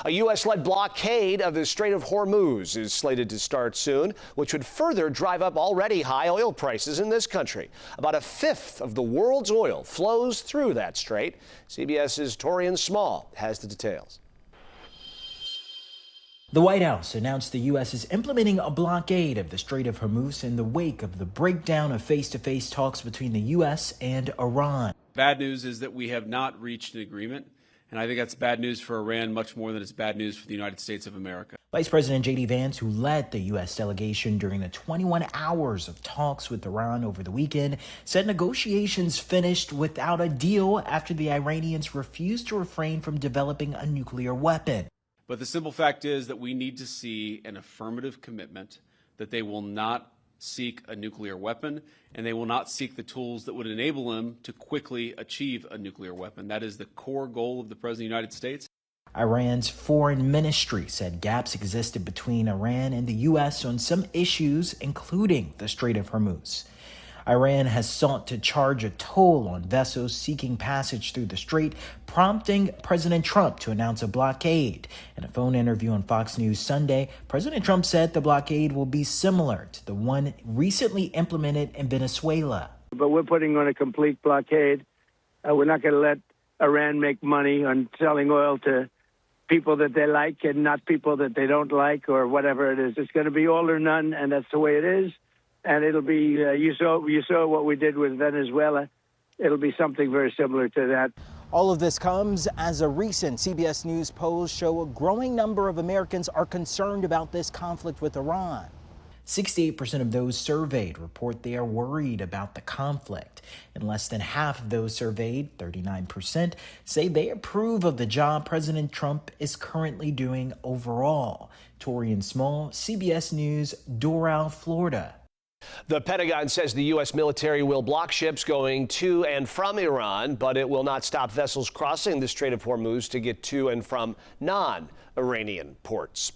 A U.S.-led blockade of the Strait of Hormuz is slated to start soon, which would further drive up already high oil prices in this country. About a fifth of the world's oil flows through that strait. CBS's Torian Small has the details. The White House announced the U.S. is implementing a blockade of the Strait of Hormuz in the wake of the breakdown of face-to-face talks between the U.S. and Iran. Bad news is that we have not reached an agreement, and I think that's bad news for Iran much more than it's bad news for the United States of America. Vice President J.D. Vance, who led the U.S. delegation during the 21 hours of talks with Iran over the weekend, said negotiations finished without a deal after the Iranians refused to refrain from developing a nuclear weapon. But the simple fact is that we need to see an affirmative commitment that they will not seek a nuclear weapon, and they will not seek the tools that would enable them to quickly achieve a nuclear weapon. That is the core goal of the President of the United States. Iran's foreign ministry said gaps existed between Iran and the U.S. on some issues, including the Strait of Hormuz. Iran has sought to charge a toll on vessels seeking passage through the strait, prompting President Trump to announce a blockade. In a phone interview on Fox News Sunday, President Trump said the blockade will be similar to the one recently implemented in Venezuela. But we're putting on a complete blockade. We're not going to let Iran make money on selling oil to people that they like and not people that they don't like or whatever it is. It's going to be all or none, and that's the way it is. And it'll be, you saw what we did with Venezuela. It'll be something very similar to that. All of this comes as a recent CBS News polls show a growing number of Americans are concerned about this conflict with Iran. 68% of those surveyed report they are worried about the conflict. And less than half of those surveyed, 39%, say they approve of the job President Trump is currently doing overall. Torian Small, CBS News, Doral, Florida. The Pentagon says the U.S. military will block ships going to and from Iran, but it will not stop vessels crossing the Strait of Hormuz to get to and from non-Iranian ports.